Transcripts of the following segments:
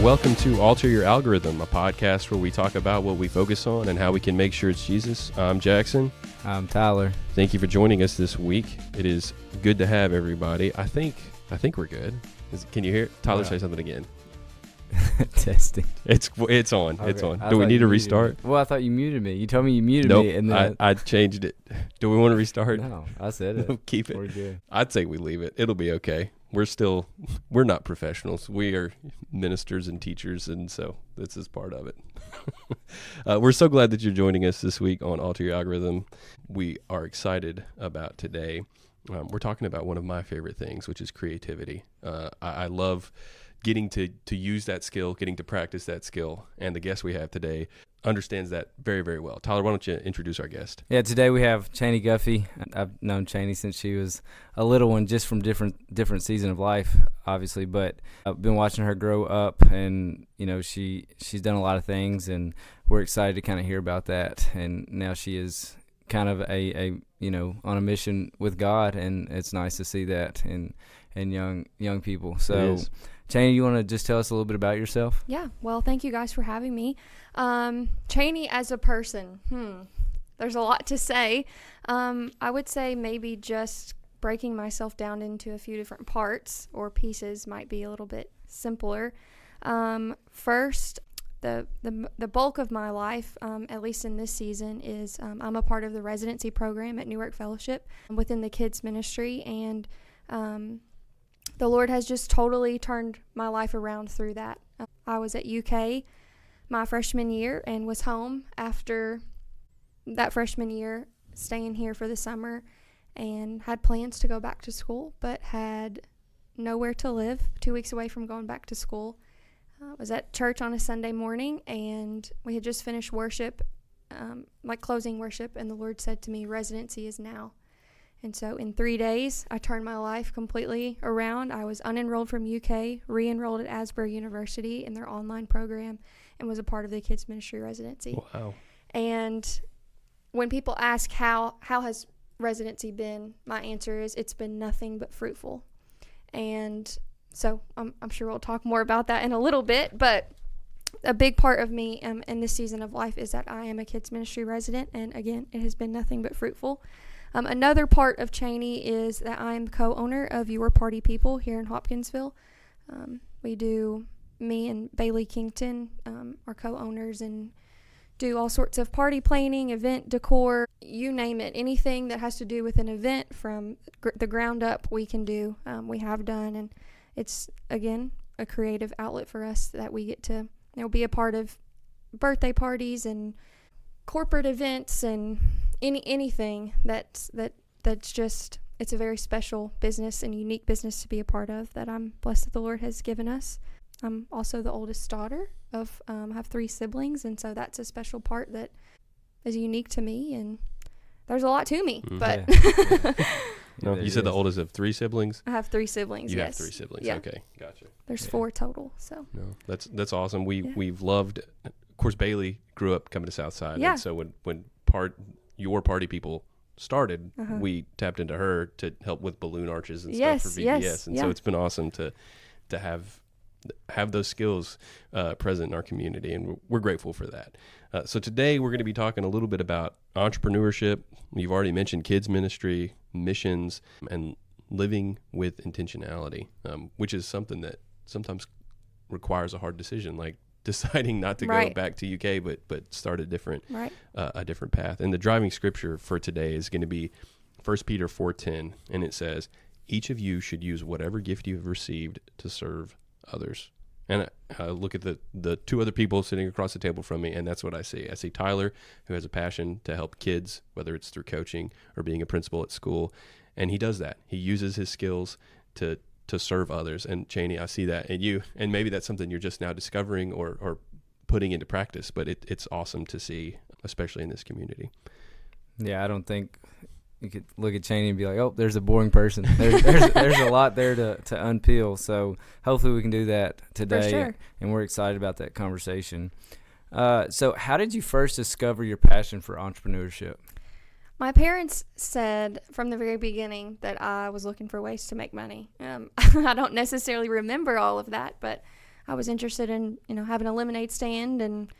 Welcome to Alter Your Algorithm, a podcast where we talk about what we focus on and how we can make sure it's Jesus. I'm Jackson. I'm Tyler. Thank you for joining us this week. It is good to have everybody. I think we're good. Can you hear Tyler say something again? Testing. It's on. Okay. It's on. Do we need to restart? Well, I thought you muted me. You told me you muted Nope, me, and then I changed it. Do we want to restart? No, I said it. Keep it. We're good. I'd say we leave it. It'll be okay. We're not professionals. We are ministers and teachers, and so this is part of it. We're so glad that you're joining us this week on Alter Your Algorithm. We are excited about today. We're talking about one of my favorite things, which is creativity. I love getting to use that skill, getting to practice that skill, and the guest we have today understands that very, very well. Tyler, why don't you introduce our guest? Yeah, today we have Chaney Guffey. I've known Chaney since she was a little one, just from different season of life, obviously. But I've been watching her grow up, and she's done a lot of things, and we're excited to kind of hear about that. And now she is kind of a on a mission with God, and it's nice to see that in young people. So, Chaney, you want to just tell us a little bit about yourself? Yeah, well, thank you guys for having me. Chaney as a person, there's a lot to say. I would say maybe just breaking myself down into a few different parts or pieces might be a little bit simpler. First, the bulk of my life, at least in this season, is I'm a part of the Residency program at Newark Fellowship within the kids ministry, and the Lord has just totally turned my life around through that. I was at UK my freshman year and was home after that freshman year, staying here for the summer, and had plans to go back to school, but had nowhere to live, 2 weeks away from going back to school. I was at church on a Sunday morning, and we had just finished worship, closing worship, and the Lord said to me, "Residency is now." And so in 3 days, I turned my life completely around. I was unenrolled from UK, re-enrolled at Asbury University in their online program, and was a part of the kids ministry Residency. Wow. And when people ask how has Residency been, my answer is it's been nothing but fruitful. And so I'm sure we'll talk more about that in a little bit, but a big part of me in this season of life is that I am a kids ministry resident, and again, it has been nothing but fruitful. Another part of Chaney is that I'm co-owner of Your Party People here in Hopkinsville. Me and Bailey Kington are co-owners and do all sorts of party planning, event decor, you name it. Anything that has to do with an event from the ground up we can do, we have done. And it's, again, a creative outlet for us that we get to be a part of birthday parties and corporate events and anything that's just, it's a very special business and unique business to be a part of that I'm blessed that the Lord has given us. I'm also the oldest daughter of, I have 3 siblings, and so that's a special part that is unique to me, and there's a lot to me, but No, you said the oldest of 3 siblings? I have 3 siblings, You yes. have 3 siblings, Yeah. Okay, gotcha. There's 4 total, so. No, that's awesome. We've loved, of course, Bailey grew up coming to Southside, Yeah. and so when Your Party People started, we tapped into her to help with balloon arches and stuff for VBS, and so it's been awesome to have those skills present in our community, and we're grateful for that. So today we're going to be talking a little bit about entrepreneurship. You've already mentioned kids ministry, missions, and living with intentionality, which is something that sometimes requires a hard decision, like deciding not to go back to UK, but start a different path. And the driving scripture for today is going to be 1 Peter 4:10, and it says, "Each of you should use whatever gift you have received to serve others." And I look at the 2 other people sitting across the table from me, and that's what I see. I see Tyler, who has a passion to help kids, whether it's through coaching or being a principal at school, and he does that. He uses his skills to serve others. And Chaney, I see that in you, and maybe that's something you're just now discovering or putting into practice, but it's awesome to see, especially in this community. Yeah, I don't think you could look at Chaney and be like, oh, there's a boring person. There's a lot there to unpeel. So hopefully we can do that today. For sure. And we're excited about that conversation. So how did you first discover your passion for entrepreneurship? My parents said from the very beginning that I was looking for ways to make money. I don't necessarily remember all of that, but I was interested in, having a lemonade stand and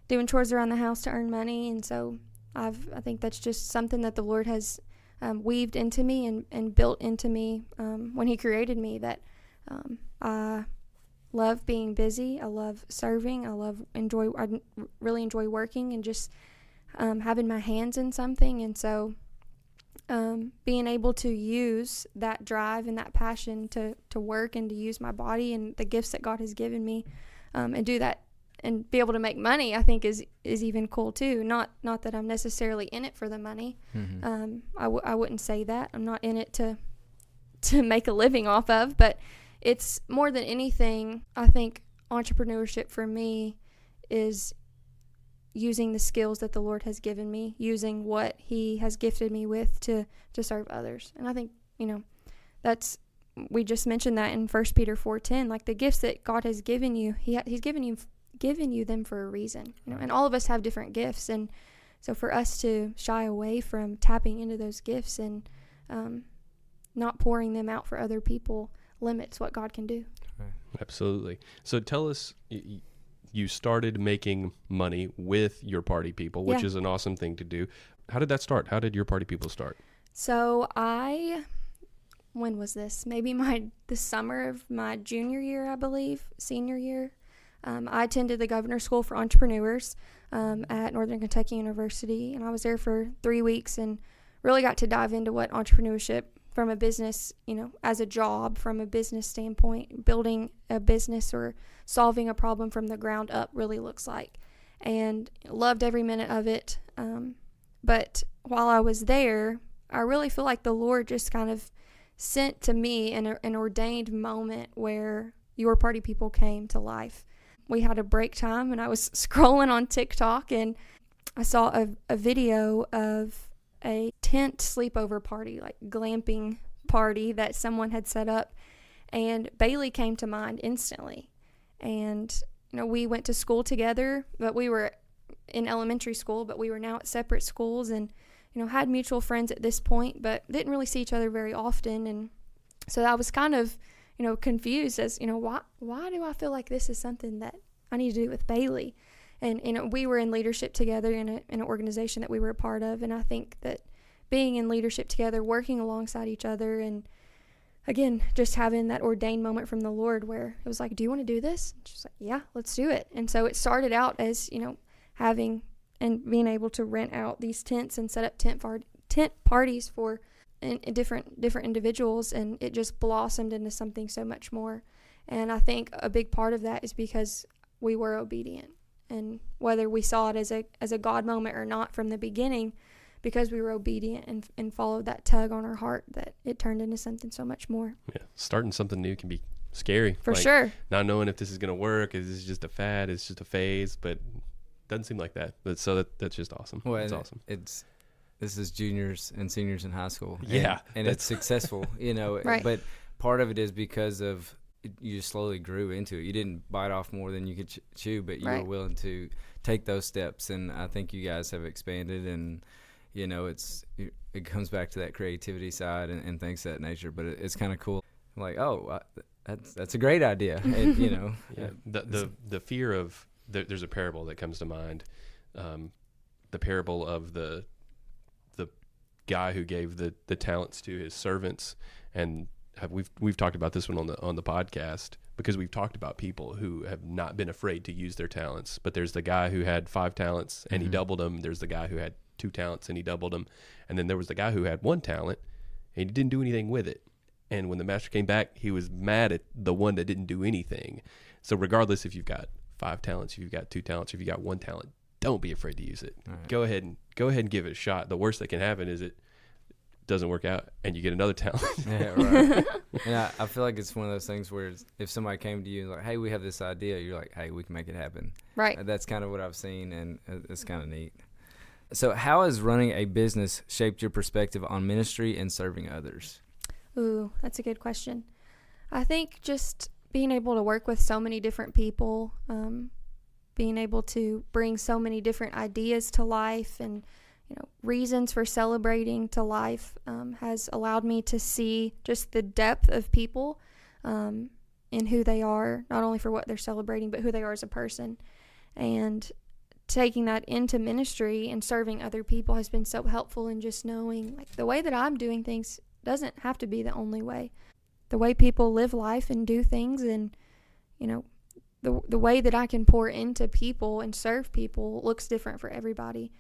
doing chores around the house to earn money. And so I think that's just something that the Lord has weaved into me and built into me when he created me, that I love being busy. I love serving. I really enjoy working and just having my hands in something. And so being able to use that drive and that passion to work and to use my body and the gifts that God has given me and do that and be able to make money, I think is even cool too. Not that I'm necessarily in it for the money. Mm-hmm. I wouldn't say that. I'm not in it to make a living off of, but it's more than anything, I think entrepreneurship for me is using the skills that the Lord has given me, using what he has gifted me with to serve others. And I think, we just mentioned that in 1 Peter 4:10, like the gifts that God has given you, he's given you them for a reason, and all of us have different gifts. And so for us to shy away from tapping into those gifts and not pouring them out for other people limits what God can do. Absolutely. So tell us, you started making money with your party people, which is an awesome thing to do. How did that start? How did your party people start? So when was this? Maybe the summer of my junior year, I believe, senior year. I attended the Governor's School for Entrepreneurs at Northern Kentucky University, and I was there for 3 weeks and really got to dive into what entrepreneurship from a business, as a job, from a business standpoint, building a business or solving a problem from the ground up really looks like, and loved every minute of it. But while I was there, I really feel like the Lord just kind of sent to me an ordained moment where your party people came to life. We had a break time, and I was scrolling on TikTok, and I saw a video of a tent sleepover party, like glamping party that someone had set up, and Bailey came to mind instantly. And we went to school together, but we were in elementary school, but we were now at separate schools, and had mutual friends at this point, but didn't really see each other very often. And so I was kind of confused as why do I feel like this is something that I need to do with Bailey. And we were in leadership together in an organization that we were a part of. And I think that being in leadership together, working alongside each other, and again, just having that ordained moment from the Lord where it was like, do you want to do this? And she's like, yeah, let's do it. And so it started out as, having and being able to rent out these tents and set up tent parties for different individuals. And it just blossomed into something so much more. And I think a big part of that is because we were obedient. And whether we saw it as a God moment or not from the beginning, because we were obedient and followed that tug on our heart, that it turned into something so much more. Yeah, starting something new can be scary. For sure. Not knowing if this is going to work, is this just a fad, it's just a phase, but it doesn't seem like that. But so that's just awesome. Well, it's awesome. This is juniors and seniors in high school. Yeah. And it's successful, Right. But part of it is because of you slowly grew into it. You didn't bite off more than you could chew, but you were willing to take those steps. And I think you guys have expanded, and it comes back to that creativity side and things of that nature. But it's kind of cool. Like, that's a great idea. And, yeah. The fear of there's a parable that comes to mind. The parable of the guy who gave the talents to his servants, and we've talked about this one on the podcast, because we've talked about people who have not been afraid to use their talents. But there's the guy who had 5 talents and he doubled them. There's the guy who had 2 talents and he doubled them. And then there was the guy who had 1 talent and he didn't do anything with it. And when the master came back, he was mad at the one that didn't do anything. So regardless if you've got 5 talents, if you've got 2 talents, if you've got 1 talent, don't be afraid to use it. Right. Go ahead and give it a shot. The worst that can happen is it doesn't work out and you get another talent. Yeah, right. And I feel like it's one of those things where if somebody came to you and like, hey, we have this idea, you're like, hey, we can make it happen. Right. That's kind of what I've seen, and it's kind of neat. So how has running a business shaped your perspective on ministry and serving others? Ooh, that's a good question. I think just being able to work with so many different people, being able to bring so many different ideas to life and reasons for celebrating to life has allowed me to see just the depth of people in who they are, not only for what they're celebrating, but who they are as a person. And taking that into ministry and serving other people has been so helpful in just knowing, like, the way that I'm doing things doesn't have to be the only way. The way people live life and do things, and, you know, the way that I can pour into people and serve people looks different for everybody.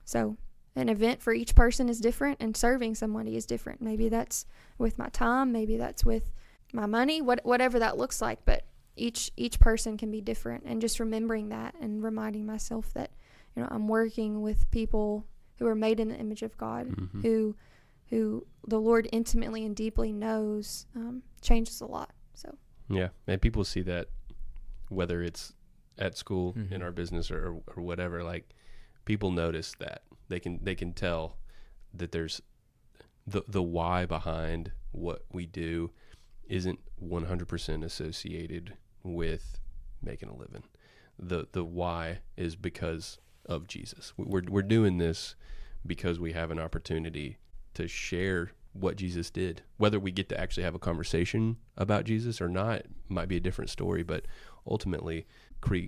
So an event for each person is different, and serving somebody is different. Maybe that's with my time, maybe that's with my money, whatever that looks like, but each person can be different. And just remembering that and reminding myself that, you know, I'm working with people who are made in the image of God, who the Lord intimately and deeply knows, changes a lot. So yeah, and people see that, whether it's at school, in our business, or whatever. Like, people notice that they can tell that there's the why behind what we do isn't 100% associated with making a living. The why is because of Jesus. We're doing this because we have an opportunity to share what Jesus did. Whether we get to actually have a conversation about Jesus or not might be a different story, but ultimately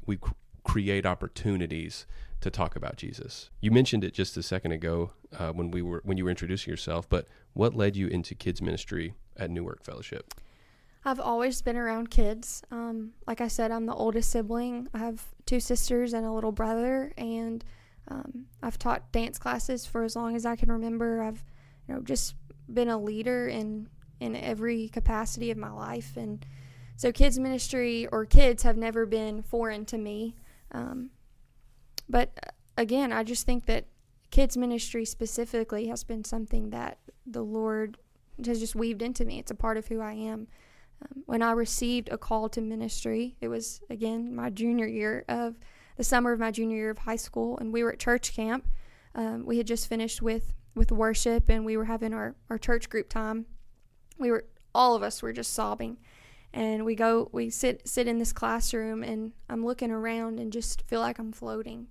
we create opportunities to talk about Jesus. You mentioned it just a second ago when you were introducing yourself, but what led you into kids ministry at New Work Fellowship? I've always been around kids. Like I said, I'm the oldest sibling. I have 2 sisters and a little brother, and I've taught dance classes for as long as I can remember. I've, you know, just been a leader in every capacity of my life, and so kids ministry or kids have never been foreign to me. But again, I just think that kids ministry specifically has been something that the Lord has just weaved into me. It's a part of who I am. When I received a call to ministry, it was, again, the summer of my junior year of high school, and we were at church camp. We had just finished with worship, and we were having our church group time. All of us were just sobbing. And we sit in this classroom, and I'm looking around and just feel like I'm floating.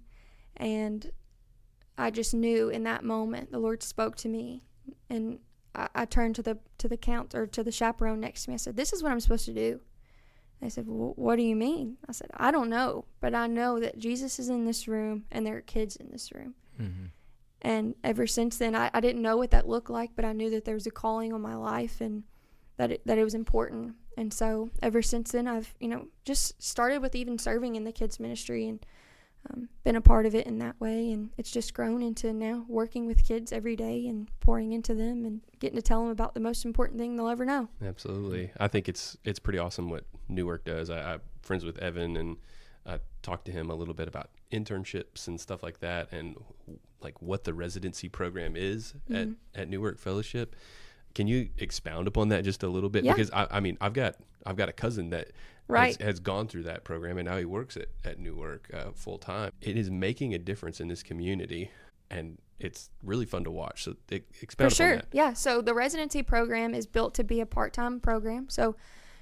And I just knew in that moment the Lord spoke to me, and I turned to the chaperone next to me. I said, "This is what I'm supposed to do." They said, "Well, what do you mean?" I said, "I don't know, but I know that Jesus is in this room, and there are kids in this room." Mm-hmm. And ever since then, I didn't know what that looked like, but I knew that there was a calling on my life, and that it was important. And so ever since then, I've, you know, just started with even serving in the kids ministry, and been a part of it in that way. And it's just grown into now working with kids every day and pouring into them and getting to tell them about the most important thing they'll ever know. Absolutely. I think it's pretty awesome what New Work does. I'm friends with Evan, and I talked to him a little bit about internships and stuff like that, and like what the residency program is at New Work Fellowship. Can you expound upon that just a little bit? Yeah. Because I mean, I've got a cousin that has gone through that program, and now he works at New Work full time. It is making a difference in this community, and it's really fun to watch. So expound upon that. Yeah. So the residency program is built to be a part-time program. So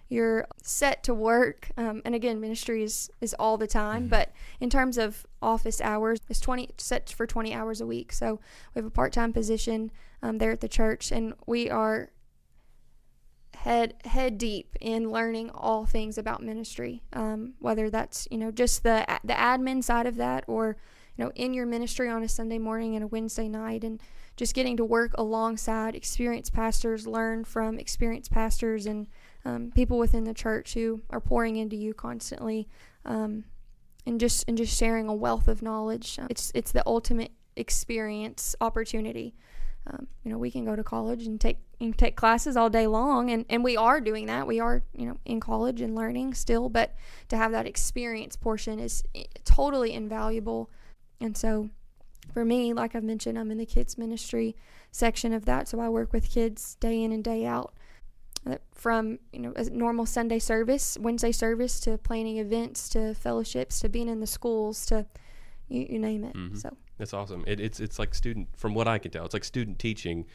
you're set to work, and again, ministry is all the time. But in terms of office hours, it's set for 20 hours a week. So we have a part-time position there at the church, and we are head deep in learning all things about ministry, whether that's, you know, just the admin side of that, or, you know, in your ministry on a Sunday morning and a Wednesday night, and just getting to work alongside experienced pastors, learn from experienced pastors, and people within the church who are pouring into you constantly, and just sharing a wealth of knowledge. It's the ultimate experience opportunity. You know, we can go to college and take classes all day long, and we are doing that. We are, you know, in college and learning still, but to have that experience portion is totally invaluable. And so for me, like I've mentioned, I'm in the kids ministry section of that, so I work with kids day in and day out, from, you know, a normal Sunday service, Wednesday service, to planning events, to fellowships, to being in the schools, to you name it. So that's awesome. It's like student, from what I can tell, it's like student teaching.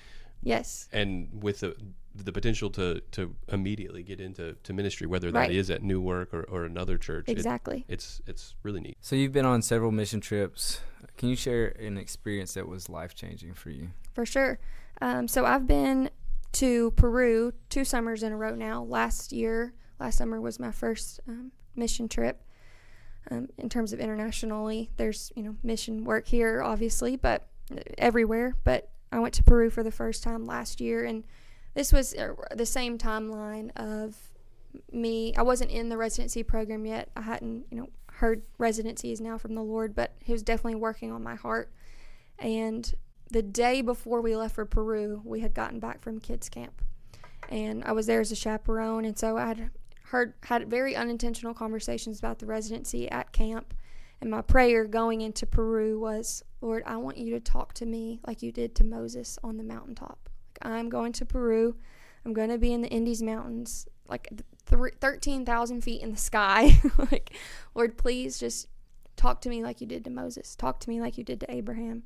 Yes. And with the potential to immediately get into ministry, whether that is at New Work or another church. Exactly. It's really neat. So you've been on several mission trips. Can you share an experience that was life-changing for you? For sure. So I've been to Peru 2 summers in a row now. Last Last summer was my first mission trip. In terms of internationally, there's, mission work here, obviously, but everywhere. But I went to Peru for the first time last year, and this was the same timeline of me. I wasn't in the residency program yet. I hadn't, heard residency is now from the Lord, but he was definitely working on my heart. And the day before we left for Peru, we had gotten back from kids camp, and I was there as a chaperone, and so I had very unintentional conversations about the residency at camp. And my prayer going into Peru was, Lord, I want you to talk to me like you did to Moses on the mountaintop. Like, I'm going to Peru. I'm going to be in the Andes Mountains, like 13,000 feet in the sky. Like, Lord, please just talk to me like you did to Moses. Talk to me like you did to Abraham.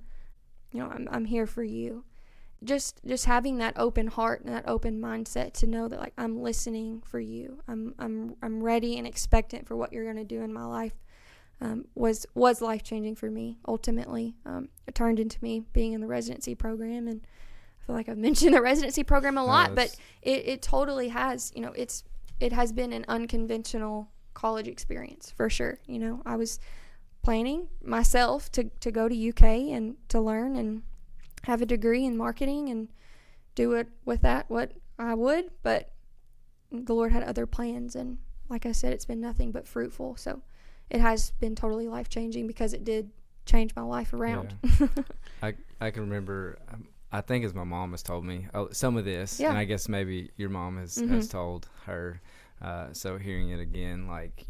I'm here for you. Just having that open heart and that open mindset to know that, like, I'm listening for you. I'm ready and expectant for what you're going to do in my life. Was life changing for me. Ultimately, it turned into me being in the residency program, and I feel like I've mentioned the residency program a lot, but it totally has. It has been an unconventional college experience for sure. I was planning myself to go to UK and to learn and have a degree in marketing and do it with that what I would, but the Lord had other plans, and like I said, it's been nothing but fruitful. So it has been totally life-changing because it did change my life around. Yeah. I can remember, I think as my mom has told me some of this, and I guess maybe your mom has told her, so hearing it again, like,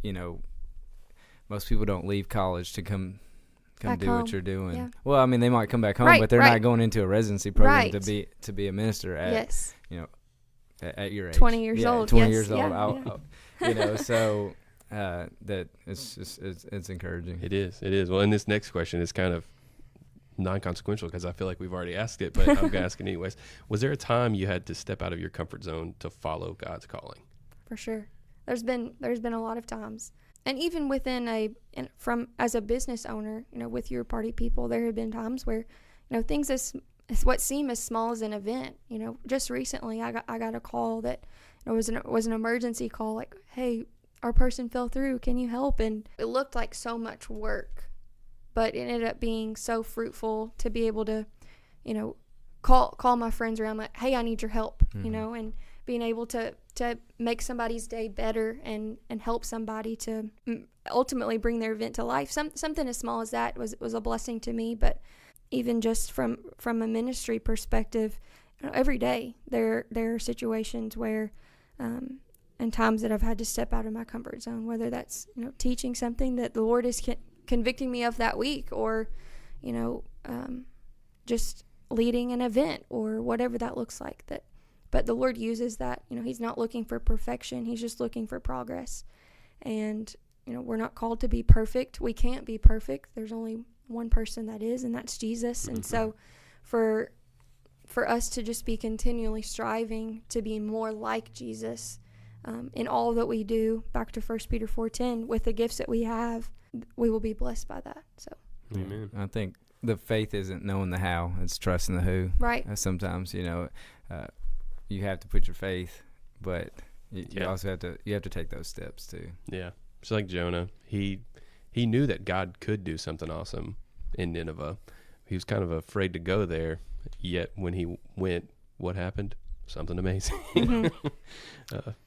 most people don't leave college to come back do home. What you're doing. Yeah. Well, I mean, they might come back home, Right, but they're not going into a residency program to be a minister at, yes. At your age. 20 years old. 20 yes. years old. Yeah. So that it's encouraging. It is. Well, and this next question is kind of non-consequential because I feel like we've already asked it, but I'm going to ask it anyways. Was there a time you had to step out of your comfort zone to follow God's calling? For sure. There's been a lot of times. And even from as a business owner, with your party people, there have been times where, things as what seem as small as an event. Just recently, I got a call that was an emergency call, like, hey, our person fell through. Can you help? And it looked like so much work, but it ended up being so fruitful to be able to, call my friends around, like, hey, I need your help. And being able to make somebody's day better and help somebody to ultimately bring their event to life. Something as small as that was a blessing to me. But even just from a ministry perspective, every day there are situations where and times that I've had to step out of my comfort zone, whether that's teaching something that the Lord is convicting me of that week, or just leading an event or whatever that looks like. But the Lord uses that. He's not looking for perfection. He's just looking for progress. And, we're not called to be perfect. We can't be perfect. There's only one person that is, and that's Jesus. And so for us to just be continually striving to be more like Jesus in all that we do, back to 1 Peter 4:10, with the gifts that we have, we will be blessed by that. So, Amen. I think the faith isn't knowing the how, it's trusting the who. Right. Sometimes, you have to put your faith, but you also have to take those steps too. Yeah. It's like Jonah. He knew that God could do something awesome in Nineveh. He was kind of afraid to go there, yet when he went, what happened? Something amazing.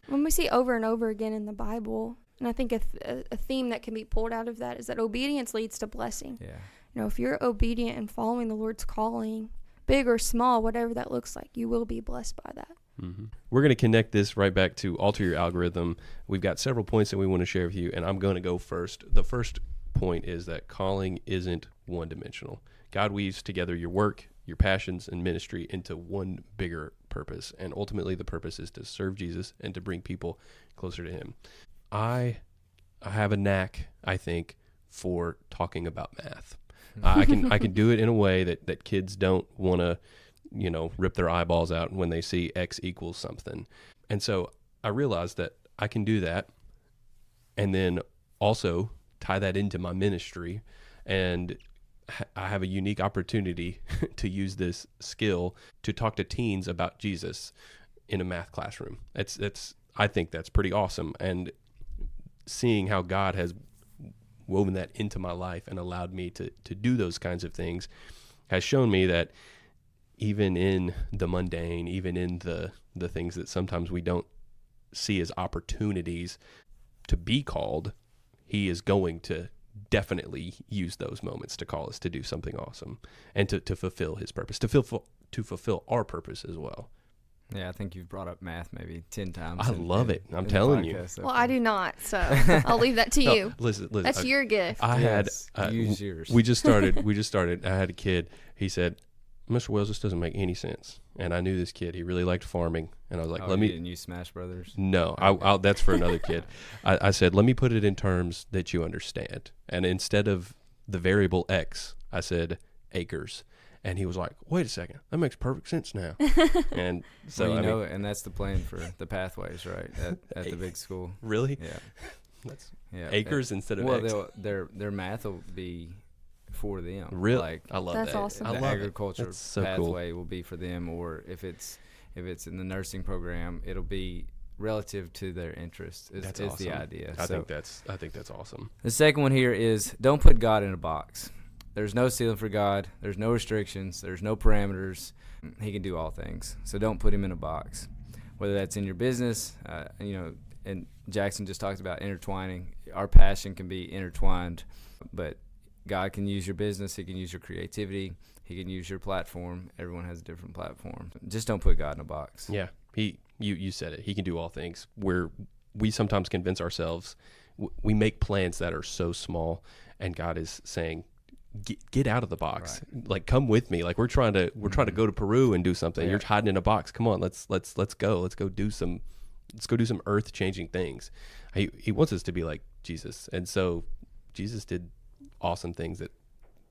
When we see over and over again in the Bible, and I think a theme that can be pulled out of that is that obedience leads to blessing. Yeah. If you're obedient and following the Lord's calling, big or small, whatever that looks like, you will be blessed by that. Mm-hmm. We're going to connect this right back to alter your algorithm. We've got several points that we want to share with you, and I'm going to go first. The first point is that calling isn't one-dimensional. God weaves together your work, your passions, and ministry into one bigger purpose, and ultimately the purpose is to serve Jesus and to bring people closer to him. I have a knack, I think, for talking about math. I can do it in a way that kids don't want to, rip their eyeballs out when they see X equals something. And so I realized that I can do that and then also tie that into my ministry. And I have a unique opportunity to use this skill to talk to teens about Jesus in a math classroom. I think that's pretty awesome. And seeing how God has woven that into my life and allowed me to do those kinds of things has shown me that even in the mundane, even in the things that sometimes we don't see as opportunities to be called, he is going to definitely use those moments to call us to do something awesome and to fulfill his purpose, to fulfill our purpose as well. Yeah, I think you've brought up math maybe 10 times. I love it. I'm telling you. Well, I do not, so I'll leave that to you. Listen. That's your gift. Use yours. We just started. I had a kid. He said, Mr. Wells, this doesn't make any sense. And I knew this kid. He really liked farming. And I was like, didn't use Smash Brothers? No, I'll that's for another kid. I said, let me put it in terms that you understand. And instead of the variable X, I said acres. And he was like, wait a second, that makes perfect sense now. And so, well, and that's the plan for the pathways, right, at the big school. Really? Yeah. Acres instead of X. Well, their math will be for them. Really? Like, I love that's that. awesome. I the love agriculture so pathway will be for them, or if it's in the nursing program, it'll be relative to their interest. That's awesome. The idea. I think that's awesome. The second one here is don't put God in a box. There's no ceiling for God. There's no restrictions. There's no parameters. He can do all things. So don't put him in a box. Whether that's in your business, and Jackson just talked about intertwining. Our passion can be intertwined, but God can use your business. He can use your creativity. He can use your platform. Everyone has a different platform. Just don't put God in a box. Yeah, you said it. He can do all things. We sometimes convince ourselves. We make plans that are so small, and God is saying, Get out of the box. Right. Like, come with me. Like, we're trying to go to Peru and do something. Yeah. You're hiding in a box. Come on, let's go. Let's go do some earth-changing things. He wants us to be like Jesus. And so Jesus did awesome things that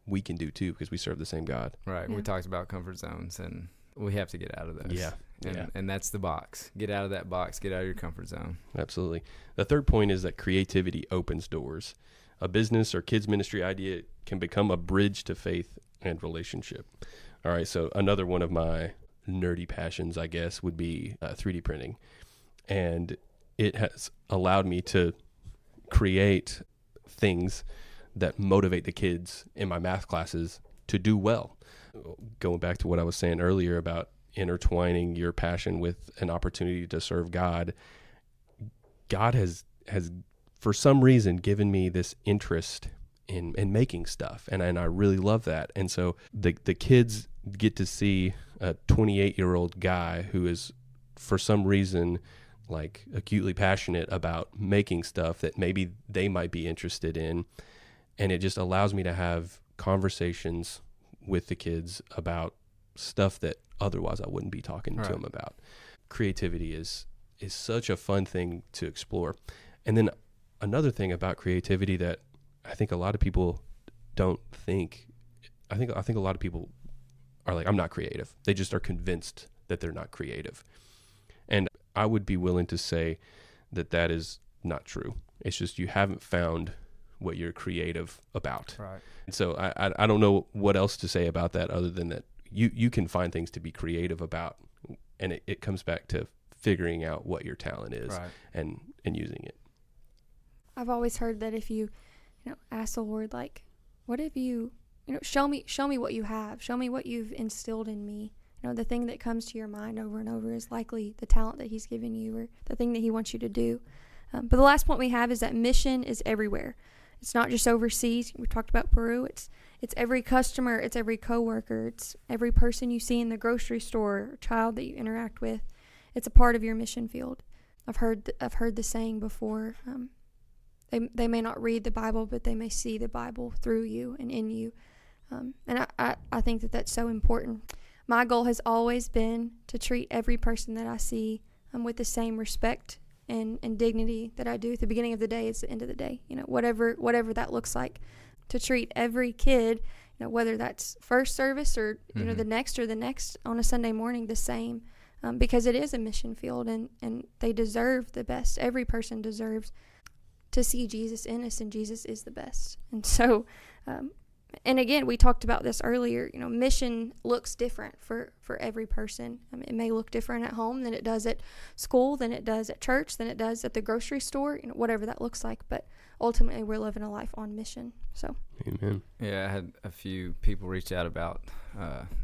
we can do too, because we serve the same God. Right. Yeah. We talked about comfort zones, and we have to get out of those. Yeah. And that's the box. Get out of that box. Get out of your comfort zone. Absolutely. The third point is that creativity opens doors. A business or kids ministry idea can become a bridge to faith and relationship. All right, so another one of my nerdy passions, I guess, would be 3D printing. And it has allowed me to create things that motivate the kids in my math classes to do well. Going back to what I was saying earlier about intertwining your passion with an opportunity to serve God, God has for some reason given me this interest in making stuff, and I really love that. And so the kids get to see a 28-year-old guy who is for some reason like acutely passionate about making stuff that maybe they might be interested in, and it just allows me to have conversations with the kids about stuff that otherwise I wouldn't be talking to them about. Creativity is such a fun thing to explore. And then another thing about creativity that I think a lot of people don't think, I think a lot of people are like, I'm not creative. They just are convinced that they're not creative. And I would be willing to say that is not true. It's just you haven't found what you're creative about. Right. And so I don't know what else to say about that other than that you can find things to be creative about, and it comes back to figuring out what your talent is and using it. I've always heard that if you ask the Lord, like, what have you, show me what you have. Show me what you've instilled in me. The thing that comes to your mind over and over is likely the talent that he's given you or the thing that he wants you to do. But the last point we have is that mission is everywhere. It's not just overseas. We talked about Peru. It's every customer. It's every coworker. It's every person you see in the grocery store, or child that you interact with. It's a part of your mission field. I've heard the saying before. They may not read the Bible, but they may see the Bible through you and in you. And I think that that's so important. My goal has always been to treat every person that I see with the same respect and dignity that I do at the beginning of the day. It's the end of the day. Whatever that looks like. To treat every kid, whether that's first service or the next on a Sunday morning, the same. Because it is a mission field and they deserve the best. Every person deserves to see Jesus in us, and Jesus is the best. And so And again, we talked about this earlier, mission looks different for every person. It may look different at home than it does at school, than it does at church, than it does at the grocery store, whatever that looks like. But ultimately, we're living a life on mission. So, amen. Yeah, I had a few people reach out about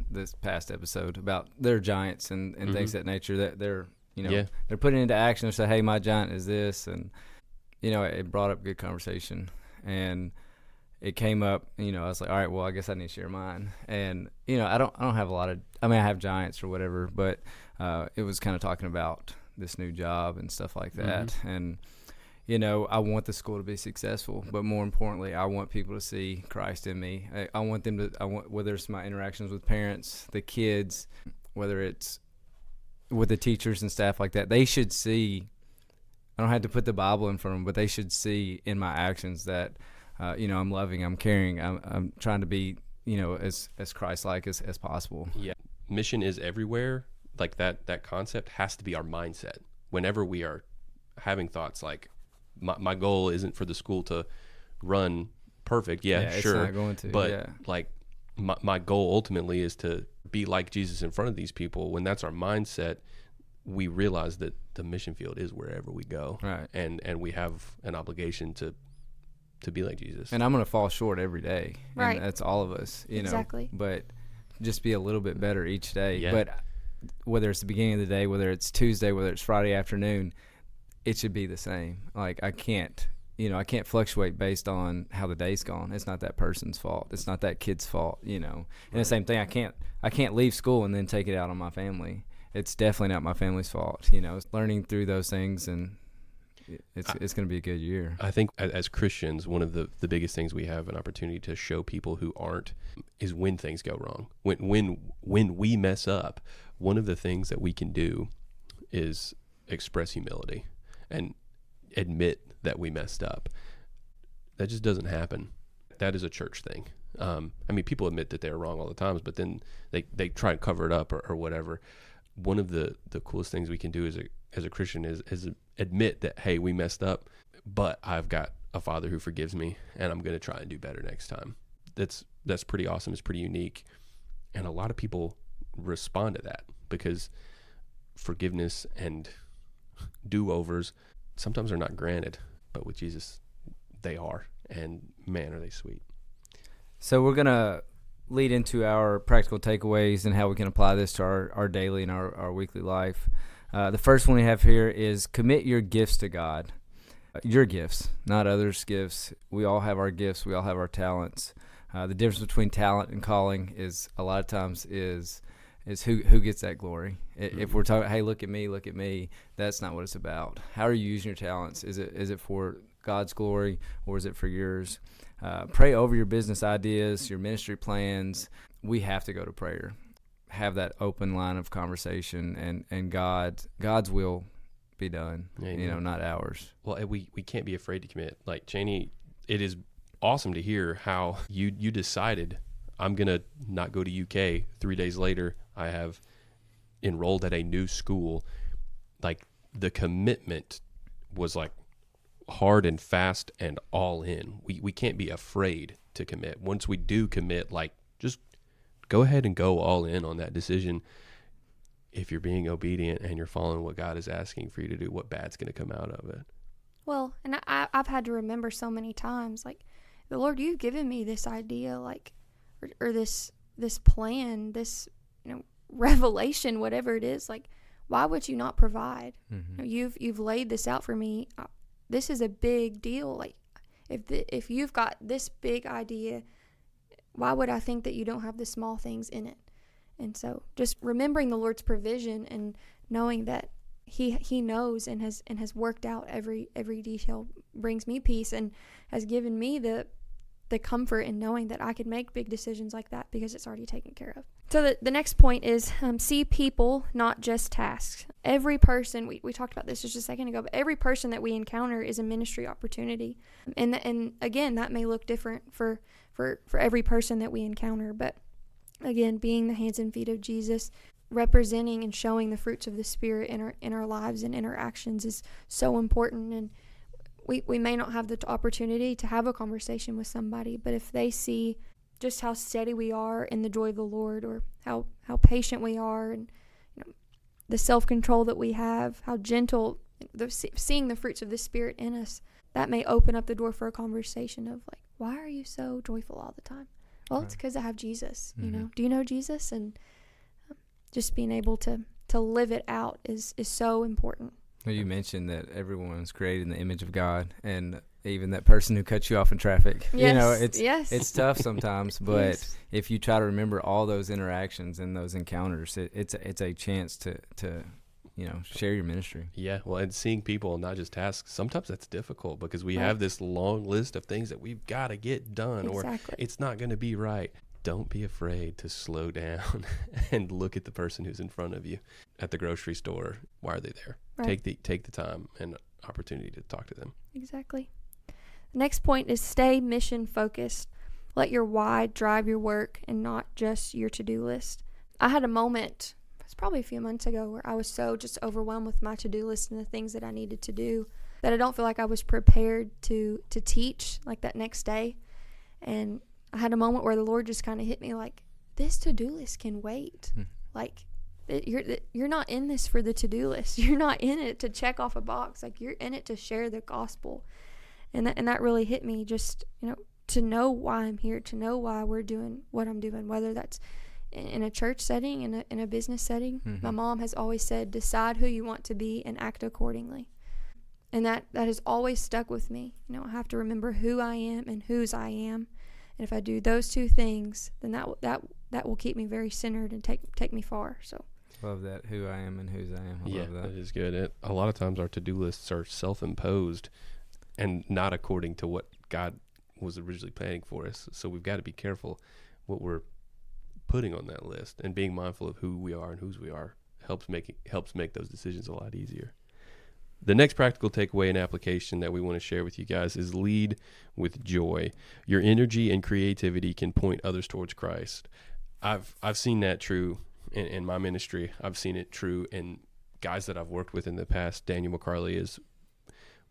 this past episode about their giants and things of that nature that they're they're putting into action. They say, hey, my giant is this, and it brought up good conversation. And it came up, I was like, all right, well, I guess I need to share mine. And, I don't have a lot of, I have giants or whatever, but it was kind of talking about this new job and stuff like that. And, I want the school to be successful, but more importantly, I want people to see Christ in me. I want them to, whether it's my interactions with parents, the kids, whether it's with the teachers and staff like that, they should see, I don't have to put the Bible in front of them, but they should see in my actions that, I'm loving, I'm caring, I'm trying to be, as Christ-like as possible. Yeah. Mission is everywhere. Like that concept has to be our mindset. Whenever we are having thoughts like, my goal isn't for the school to run perfect. Yeah, sure. It's not going to. But like my goal ultimately is to be like Jesus in front of these people. When that's our mindset, we realize that the mission field is wherever we go. Right. And we have an obligation to be like Jesus. And I'm going to fall short every day. Right. And that's all of us, Exactly. But just be a little bit better each day. Yeah. But whether it's the beginning of the day, whether it's Tuesday, whether it's Friday afternoon, it should be the same. Like I can't fluctuate based on how the day's gone. It's not that person's fault. It's not that kid's fault, And Right. the same thing, I can't leave school and then take it out on my family. It's definitely not my family's fault, Learning through those things, and it's going to be a good year. I think as Christians, one of the biggest things we have an opportunity to show people who aren't is when things go wrong. When we mess up, one of the things that we can do is express humility and admit that we messed up. That just doesn't happen. That is a church thing. People admit that they're wrong all the times, but then they try and cover it up or whatever. One of the coolest things we can do as a Christian is admit that, hey, we messed up, but I've got a Father who forgives me, and I'm going to try and do better next time. That's pretty awesome. It's pretty unique. And a lot of people respond to that because forgiveness and do-overs sometimes are not granted, but with Jesus, they are. And man, are they sweet. So we're going to lead into our practical takeaways and how we can apply this to our daily and our weekly life. The first one we have here is commit your gifts to God. Your gifts, not others' gifts. We all have our gifts. We all have our talents. The difference between talent and calling is a lot of times is who gets that glory. If we're talking, hey, look at me, that's not what it's about. How are you using your talents? Is it for God's glory, or is it for yours? Pray over your business ideas, your ministry plans. We have to go to prayer. Have that open line of conversation, and God's will be done. Amen. Not ours. Well, we can't be afraid to commit. Like Chaney, it is awesome to hear how you decided, I'm gonna not go to UK. 3 days later, I have enrolled at a new school. Like the commitment was like hard and fast and all in. We can't be afraid to commit. Once we do commit, like just go ahead and go all in on that decision. If you're being obedient and you're following what God is asking for you to do, what bad's going to come out of it? Well, and I've had to remember so many times, like, the Lord, you've given me this idea, like, or this plan, this, revelation, whatever it is. Like, why would you not provide? Mm-hmm. You've laid this out for me. This is a big deal. Like, if you've got this big idea, why would I think that you don't have the small things in it? And so just remembering the Lord's provision and knowing that he knows and has worked out every detail brings me peace and has given me the comfort in knowing that I could make big decisions like that because it's already taken care of. So the next point is see people, not just tasks. Every person, we talked about this just a second ago, but every person that we encounter is a ministry opportunity. And again, that may look different for every person that we encounter, but again, being the hands and feet of Jesus, representing and showing the fruits of the Spirit in our lives and interactions is so important. And we may not have the opportunity to have a conversation with somebody, but if they see just how steady we are in the joy of the Lord, or how patient we are, and the self-control that we have, how gentle, seeing the fruits of the Spirit in us, that may open up the door for a conversation of like, why are you so joyful all the time? Well, it's because I have Jesus. Do you know Jesus? And just being able to live it out is so important. Well, you mentioned that everyone's created in the image of God, and even that person who cuts you off in traffic. Yes. It's tough sometimes, but if you try to remember all those interactions and those encounters, it's a chance to share your ministry. Yeah, well, and seeing people, not just tasks, sometimes that's difficult because we have this long list of things that we've got to get done, or it's not going to be right. Don't be afraid to slow down and look at the person who's in front of you at the grocery store. Why are they there? Right. Take the time and opportunity to talk to them. Exactly. The next point is stay mission focused. Let your why drive your work and not just your to-do list. I had a moment, it's probably a few months ago, where I was so just overwhelmed with my to-do list and the things that I needed to do that I don't feel like I was prepared to teach like that next day. And I had a moment where the Lord just kind of hit me like, this to-do list can wait. Like, you're not in this for the to-do list. You're not in it to check off a box. Like, you're in it to share the gospel. And that really hit me, just, to know why I'm here, to know why we're doing what I'm doing, whether that's in a church setting, in a business setting. My mom has always said, decide who you want to be and act accordingly. And that has always stuck with me. I have to remember who I am and whose I am. And if I do those two things, then that will keep me very centered and take me far. So love that, who I am and whose I am. I love that. That is good. A lot of times our to-do lists are self-imposed and not according to what God was originally planning for us. So we've got to be careful what we're putting on that list, and being mindful of who we are and whose we are helps make those decisions a lot easier. The next practical takeaway and application that we want to share with you guys is lead with joy. Your energy and creativity can point others towards Christ. I've seen that true in my ministry. I've seen it true in guys that I've worked with in the past. Daniel McCarley is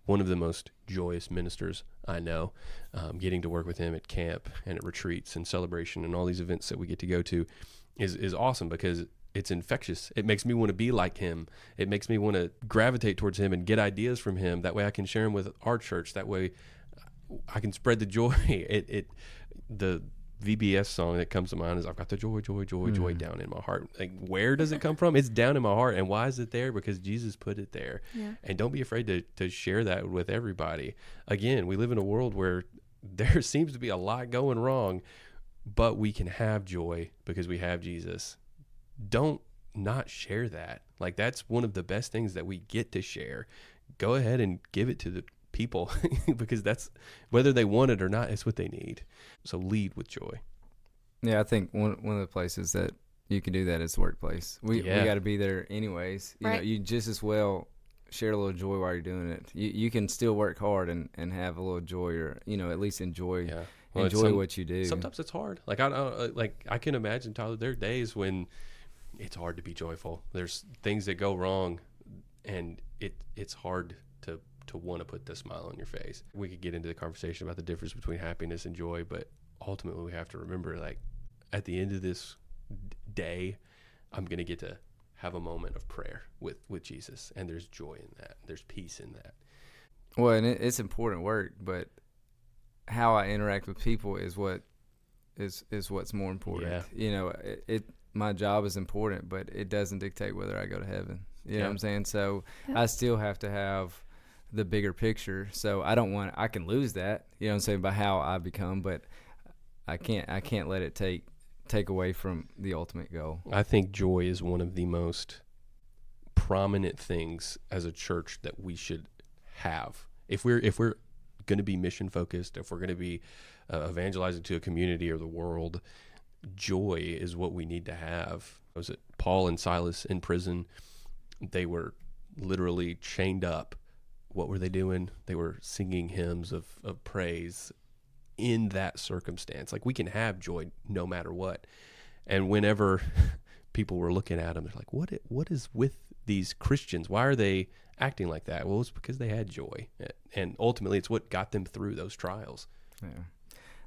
one of the most joyous ministers I know. Getting to work with him at camp and at retreats and celebration and all these events that we get to go to is awesome, because it's infectious. It makes me want to be like him. It makes me want to gravitate towards him and get ideas from him. That way I can share them with our church. That way I can spread the joy. The VBS song that comes to mind is, I've got the joy down in my heart. Like, where does it come from? It's down in my heart. And why is it there? Because Jesus put it there. Yeah. And don't be afraid to share that with everybody. Again, we live in a world where there seems to be a lot going wrong, but we can have joy because we have Jesus. Don't not share that. Like, that's one of the best things that we get to share. Go ahead and give it to the people because that's, whether they want it or not, it's what they need. So lead with joy. Yeah, I think one of the places that you can do that is the workplace. We got to be there anyways. You know, you just as well share a little joy while you're doing it. You can still work hard and have a little joy, or at least enjoy what you do. Sometimes it's hard. Like I can imagine, Tyler, there are days when it's hard to be joyful. There's things that go wrong, and it's hard to want to put the smile on your face. We could get into the conversation about the difference between happiness and joy, but ultimately we have to remember, like, at the end of this day, I'm going to get to have a moment of prayer with Jesus, and there's joy in that. There's peace in that. Well, and it's important work, but how I interact with people is what's more important. Yeah. My job is important, but it doesn't dictate whether I go to heaven. You know what I'm saying? So I still have to have the bigger picture. So I can lose that, by how I become, but I can't let it take away from the ultimate goal. I think joy is one of the most prominent things as a church that we should have. If we're going to be mission focused, if we're going to be evangelizing to a community or the world, joy is what we need to have. Was it Paul and Silas in prison? They were literally chained up. What were they doing? They were singing hymns of praise in that circumstance. Like, we can have joy no matter what. And whenever people were looking at them, they're like, what is with these Christians? Why are they acting like that? Well, it's because they had joy. And ultimately, it's what got them through those trials. Yeah.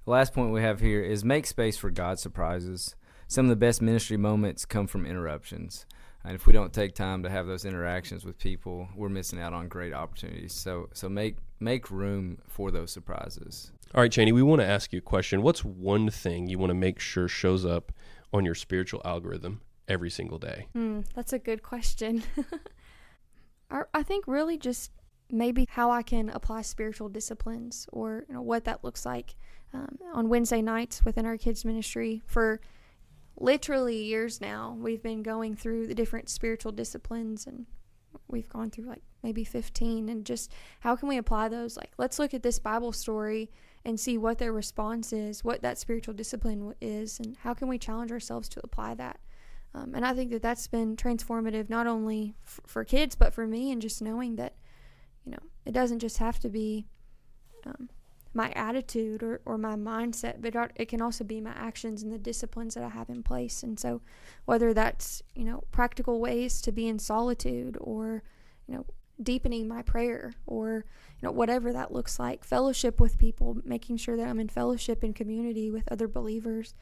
The last point we have here is make space for God's surprises. Some of the best ministry moments come from interruptions. And if we don't take time to have those interactions with people, we're missing out on great opportunities. So make room for those surprises. All right, Chaney, we want to ask you a question. What's one thing you want to make sure shows up on your spiritual algorithm every single day? That's a good question. I think really just maybe how I can apply spiritual disciplines, or what that looks like. On Wednesday nights within our kids ministry, for literally years now, we've been going through the different spiritual disciplines, and we've gone through like maybe 15, and just how can we apply those? Like, let's look at this Bible story and see what their response is, what that spiritual discipline is, and how can we challenge ourselves to apply that. And I think that that's been transformative, not only for kids, but for me, and just knowing that, it doesn't just have to be my attitude or my mindset, but it can also be my actions and the disciplines that I have in place. And so whether that's, practical ways to be in solitude, or, deepening my prayer, or, whatever that looks like, fellowship with people, making sure that I'm in fellowship and community with other believers,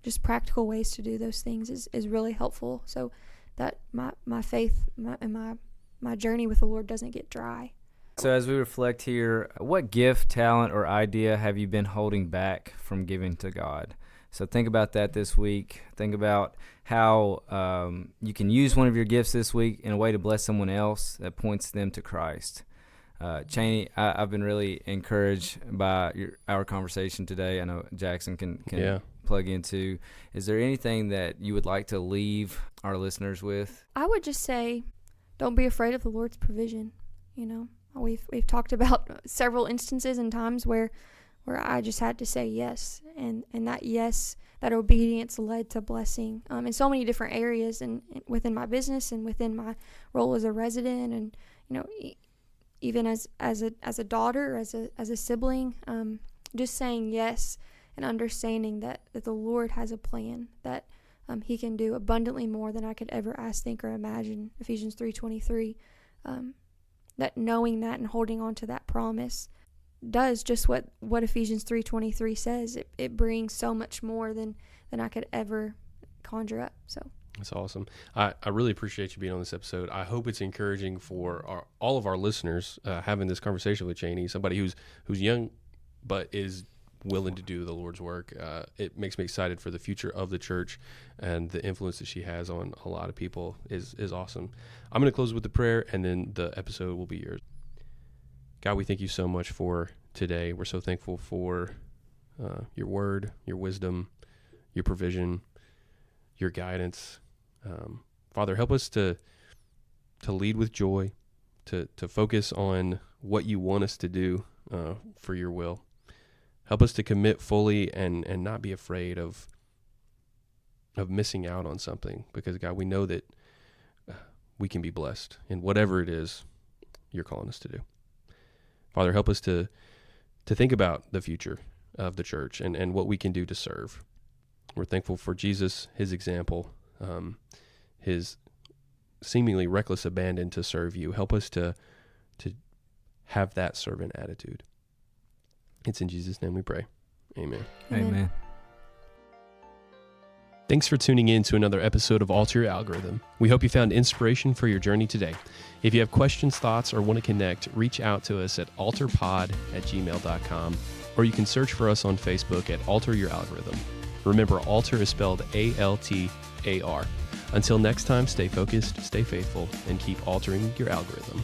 just practical ways to do those things is really helpful, so that my faith and my journey with the Lord doesn't get dry. So as we reflect here, what gift, talent, or idea have you been holding back from giving to God? So think about that this week. Think about how you can use one of your gifts this week in a way to bless someone else that points them to Christ. Chaney, I've been really encouraged by our conversation today. I know Jackson can plug into. Is there anything that you would like to leave our listeners with? I would just say, don't be afraid of the Lord's provision. We've talked about several instances and times where I just had to say yes, and that yes, that obedience led to blessing in so many different areas, and within my business and within my role as a resident, and even as a daughter, as a sibling, just saying yes and understanding that the Lord has a plan, that He can do abundantly more than I could ever ask, think, or imagine. Ephesians 3:23. That knowing that and holding on to that promise does just what Ephesians 3:23 says. It brings so much more than I could ever conjure up. So that's awesome. I really appreciate you being on this episode. I hope it's encouraging for all of our listeners having this conversation with Chaney, somebody who's young but is willing to do the Lord's work. It makes me excited for the future of the church, and the influence that she has on a lot of people is awesome. I'm going to close with the prayer, and then the episode will be yours. God, we thank you so much for today. We're so thankful for your word, your wisdom, your provision, your guidance. Father, help us to lead with joy, to focus on what you want us to do for your will. Help us to commit fully and not be afraid of missing out on something, because, God, we know that we can be blessed in whatever it is you're calling us to do. Father, help us to think about the future of the church and what we can do to serve. We're thankful for Jesus, his example, his seemingly reckless abandon to serve you. Help us to have that servant attitude. It's in Jesus' name we pray. Amen. Amen. Thanks for tuning in to another episode of Alter Your Algorithm. We hope you found inspiration for your journey today. If you have questions, thoughts, or want to connect, reach out to us at alterpod@gmail.com, or you can search for us on Facebook at Alter Your Algorithm. Remember, alter is spelled ALTAR. Until next time, stay focused, stay faithful, and keep altering your algorithm.